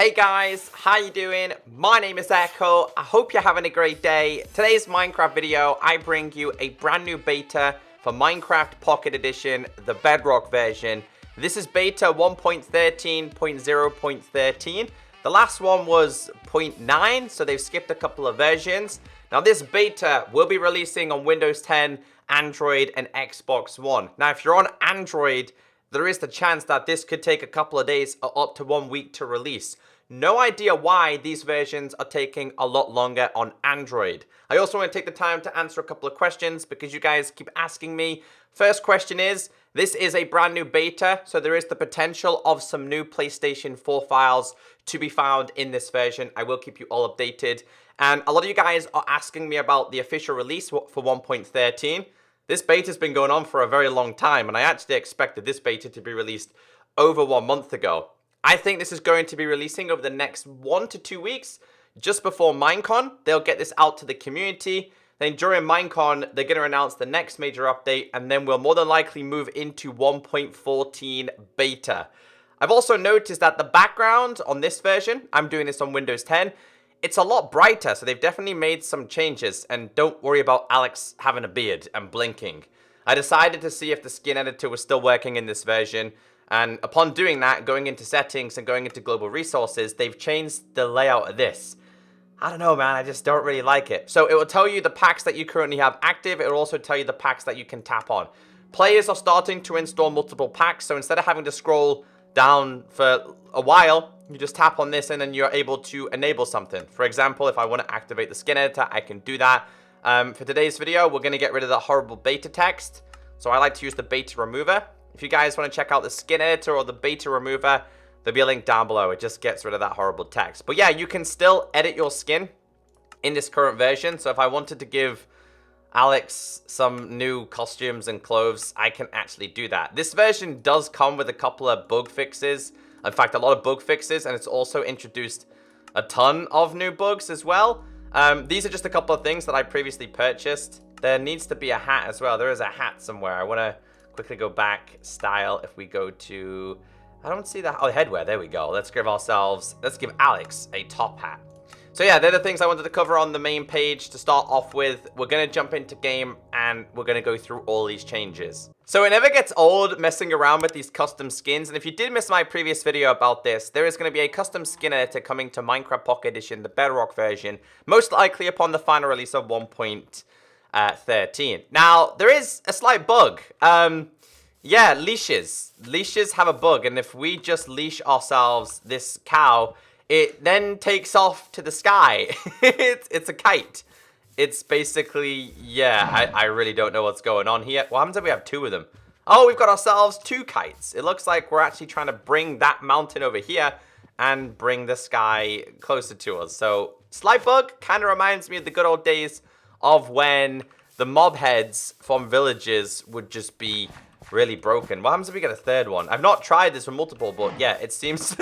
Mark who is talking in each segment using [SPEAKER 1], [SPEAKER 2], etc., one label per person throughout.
[SPEAKER 1] Hey guys, how you doing? My name is Echo. I hope you're having a great day. Today's Minecraft video, I bring you a brand new beta for Minecraft Pocket Edition, the Bedrock version. This is beta 1.13.0.13. The last one was 0.9, so they've skipped a couple of versions. Now this beta will be releasing on Windows 10, Android, and Xbox One. Now if you're on Android, there is the chance that this could take a couple of days or up to 1 week to release. No idea why these versions are taking a lot longer on Android. I also want to take the time to answer a couple of questions because you guys keep asking me. First question is, this is a brand new beta, so there is the potential of some new PlayStation 4 files to be found in this version. I will keep you all updated. And a lot of you guys are asking me about the official release for 1.13. This beta's been going on for a very long time, and I actually expected this beta to be released over 1 month ago. I think this is going to be releasing over the next 1 to 2 weeks, just before Minecon. They'll get this out to the community. Then during Minecon, they're going to announce the next major update, and then we'll more than likely move into 1.14 beta. I've also noticed that the background on this version, I'm doing this on Windows 10, it's a lot brighter, so they've definitely made some changes. And don't worry about Alex having a beard and blinking. I decided to see if the skin editor was still working in this version. And upon doing that, going into settings and going into global resources, they've changed the layout of this. I don't know, man. I just don't really like it. So it will tell you the packs that you currently have active. It will also tell you the packs that you can tap on. Players are starting to install multiple packs. So instead of having to scroll down for a while, you just tap on this and then you're able to enable something. For example, if I want to activate the skin editor, I can do that. For today's video, we're going to get rid of the horrible beta text. So I like to use the beta remover. If you guys want to check out the skin editor or the beta remover, there'll be a link down below. It just gets rid of that horrible text. But yeah, you can still edit your skin in this current version. So if I wanted to give Alex some new costumes and clothes, I can actually do that. This version does come with a couple of bug fixes. In fact, a lot of bug fixes, and it's also introduced a ton of new bugs as well. These are just a couple of things that I previously purchased. There needs to be a hat as well. There is a hat somewhere. I want to quickly go back. Style. If we go to... I don't see that. Oh, headwear. There we go. Let's give Alex a top hat. So yeah, they're the things I wanted to cover on the main page to start off with. We're going to jump into game and we're going to go through all these changes. So it never gets old messing around with these custom skins. And if you did miss my previous video about this, there is going to be a custom skin editor coming to Minecraft Pocket Edition, the Bedrock version, most likely upon the final release of 1.13. Now, there is a slight bug. Yeah, leashes. Leashes have a bug. And if we just leash ourselves this cow, it then takes off to the sky. It's a kite. It's basically, yeah, I really don't know what's going on here. What happens if we have two of them? Oh, we've got ourselves two kites. It looks like we're actually trying to bring that mountain over here and bring the sky closer to us. So, slight bug. Kind of reminds me of the good old days of when the mob heads from villages would just be really broken. What happens if we get a third one? I've not tried this with multiple, but yeah, it seems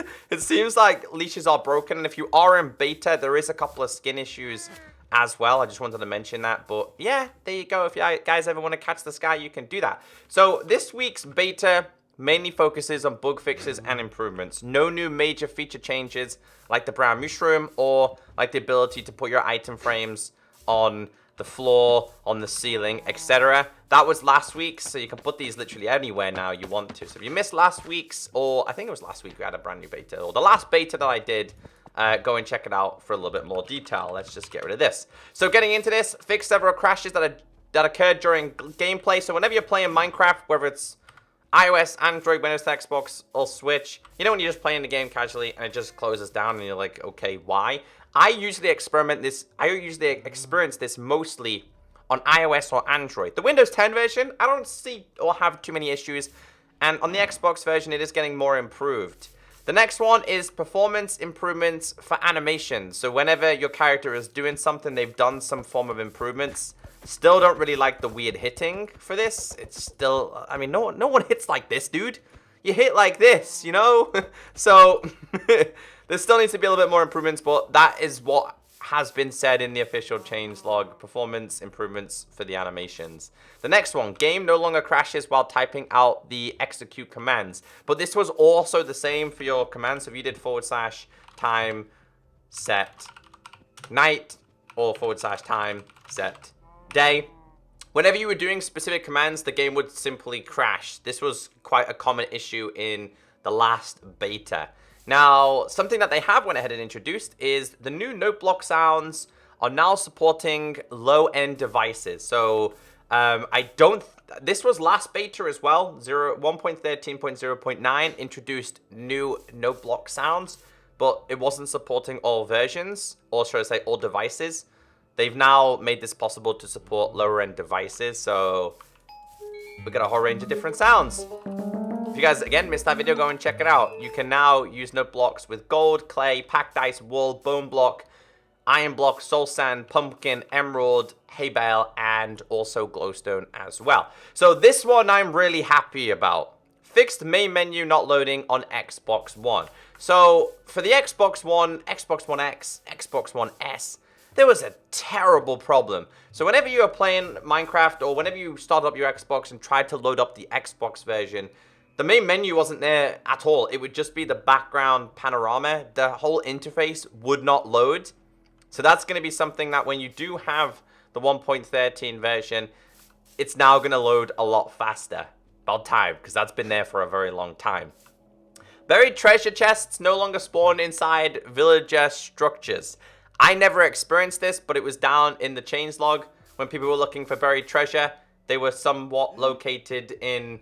[SPEAKER 1] like leashes are broken. And if you are in beta, there is a couple of skin issues as well. I just wanted to mention that. But yeah, there you go. If you guys ever want to catch the sky, you can do that. So this week's beta mainly focuses on bug fixes and improvements. No new major feature changes like the brown mushroom or like the ability to put your item frames on the floor, on the ceiling, etc. That was last week, so you can put these literally anywhere now you want to. So if you missed last week's, or I think it was last week we had a brand new beta, or the last beta that I did, go and check it out for a little bit more detail. Let's just get rid of this. So getting into this, fix several crashes that occurred during gameplay. So whenever you're playing Minecraft, whether it's iOS, Android, Windows, Xbox, or Switch, you know when you're just playing the game casually and it just closes down and you're like, okay, why? I usually experience this mostly on iOS or Android. The Windows 10 version, I don't see or have too many issues. And on the Xbox version, it is getting more improved. The next one is performance improvements for animations. So whenever your character is doing something, they've done some form of improvements. Still don't really like the weird hitting for this. It's still, I mean, no one hits like this, dude. You hit like this, you know? So there still needs to be a little bit more improvements, but that is what has been said in the official changelog. Performance improvements for the animations. The next one, game no longer crashes while typing out the execute commands. But this was also the same for your commands. So if you did /, time set night or / time set day. Whenever you were doing specific commands, the game would simply crash. This was quite a common issue in the last beta. Now, something that they have went ahead and introduced is the new note block sounds are now supporting low-end devices. So, this was last beta as well. 1.13.0.9 introduced new note block sounds, but it wasn't supporting all versions, or should I say all devices. They've now made this possible to support lower-end devices, so we got a whole range of different sounds. If you guys, again, missed that video, go and check it out. You can now use note blocks with gold, clay, packed ice, wool, bone block, iron block, soul sand, pumpkin, emerald, hay bale, and also glowstone as well. So this one I'm really happy about. Fixed main menu not loading on Xbox One. So for the Xbox One, Xbox One X, Xbox One S, there was a terrible problem. So whenever you were playing Minecraft or whenever you started up your Xbox and tried to load up the Xbox version, the main menu wasn't there at all. It would just be the background panorama. The whole interface would not load. So that's going to be something that when you do have the 1.13 version, it's now going to load a lot faster. About time, because that's been there for a very long time. Buried treasure chests no longer spawn inside villager structures. I never experienced this, but it was down in the changelog. When people were looking for buried treasure, they were somewhat located in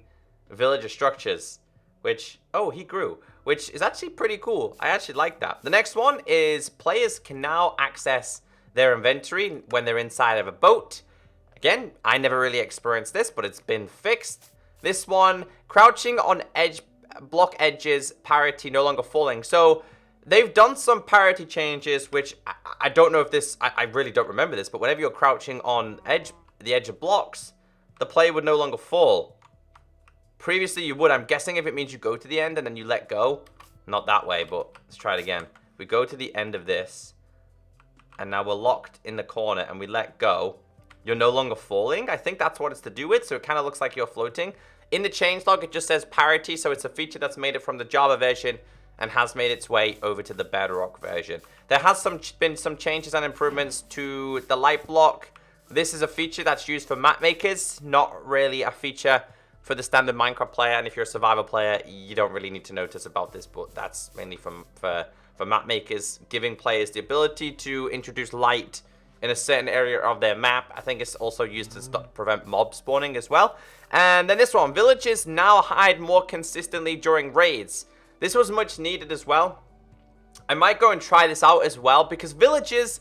[SPEAKER 1] villager structures. Which, oh, he grew. Which is actually pretty cool. I actually like that. The next one is players can now access their inventory when they're inside of a boat. Again, I never really experienced this, but it's been fixed. This one, crouching on block edges, parity no longer falling. So they've done some parity changes, which I don't know if this, I really don't remember this, but whenever you're crouching on the edge of blocks, the player would no longer fall. Previously you would. I'm guessing if it means you go to the end and then you let go. Not that way, but let's try it again. We go to the end of this, and now we're locked in the corner and we let go. You're no longer falling. I think that's what it's to do with, so it kind of looks like you're floating. In the changelog, it just says parity, so it's a feature that's made it from the Java version and has made its way over to the Bedrock version. There has been some changes and improvements to the light block. This is a feature that's used for map makers, not really a feature for the standard Minecraft player. And if you're a survival player, you don't really need to notice about this, but that's mainly for map makers, giving players the ability to introduce light in a certain area of their map. I think it's also used to prevent mob spawning as well. And then this one, villages now hide more consistently during raids. This was much needed as well. I might go and try this out as well, because villages,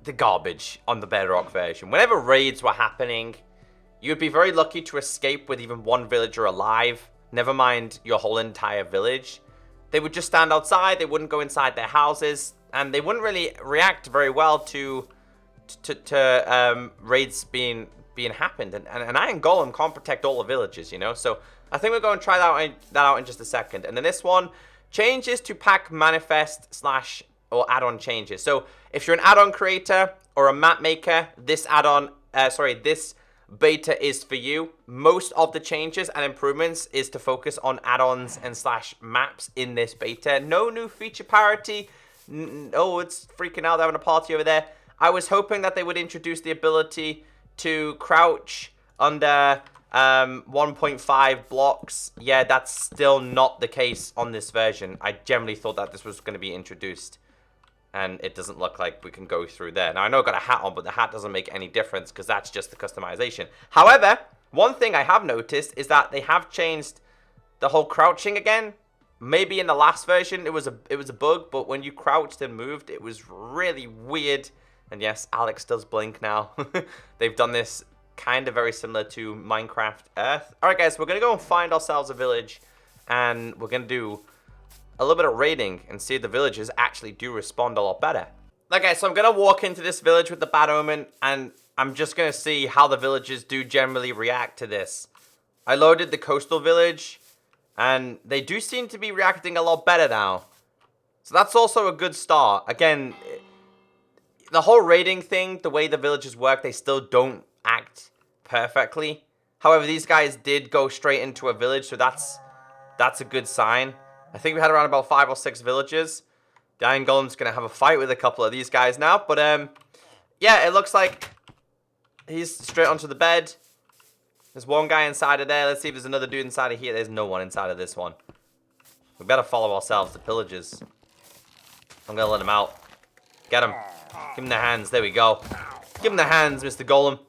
[SPEAKER 1] the garbage on the Bedrock version. Whenever raids were happening, you'd be very lucky to escape with even one villager alive. Never mind your whole entire village. They would just stand outside, they wouldn't go inside their houses, and they wouldn't really react very well to raids being happened. And Iron Golem can't protect all the villages, you know? So I think we're going to try that out in just a second. And then this one, changes to pack manifest / or add-on changes. So if you're an add-on creator or a map maker, this this beta is for you. Most of the changes and improvements is to focus on add-ons and / maps in this beta. No new feature parity. Oh, it's freaking out. They're having a party over there. I was hoping that they would introduce the ability to crouch under 1.5 blocks. Yeah, that's still not the case on this version. I generally thought that this was going to be introduced, and it doesn't look like we can go through there. Now, I know I've got a hat on, but the hat doesn't make any difference because that's just the customization. However, one thing I have noticed is that they have changed the whole crouching again. Maybe in the last version it was a bug, but when you crouched and moved, it was really weird. And yes, Alex does blink now. They've done this kind of very similar to Minecraft Earth. Alright guys, we're going to go and find ourselves a village, and we're going to do a little bit of raiding and see if the villagers actually do respond a lot better. Okay, so I'm going to walk into this village with the bad omen, and I'm just going to see how the villagers do generally react to this. I loaded the coastal village, and they do seem to be reacting a lot better now. So that's also a good start. Again, the whole raiding thing, the way the villagers work, they still don't act perfectly. However, these guys did go straight into a village, so that's a good sign. I think we had around about 5 or 6 villagers. The Iron Golem's going to have a fight with a couple of these guys now. But, yeah, it looks like he's straight onto the bed. There's one guy inside of there. Let's see if there's another dude inside of here. There's no one inside of this one. We better follow ourselves, the pillagers. I'm going to let him out. Get him. Give him the hands. There we go. Give him the hands, Mr. Golem.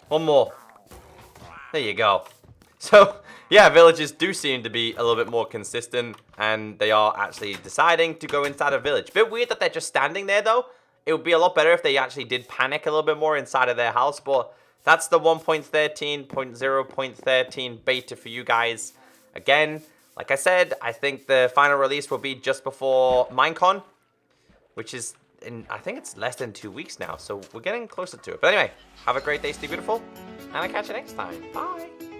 [SPEAKER 1] One more. There you go. So, yeah, villagers do seem to be a little bit more consistent, and they are actually deciding to go inside a village. Bit weird that they're just standing there, though. It would be a lot better if they actually did panic a little bit more inside of their house, but that's the 1.13.0.13 beta for you guys. Again, like I said, I think the final release will be just before Minecon, which is I think it's less than 2 weeks now, so we're getting closer to it. But anyway, have a great day, stay beautiful, and I'll catch you next time. Bye.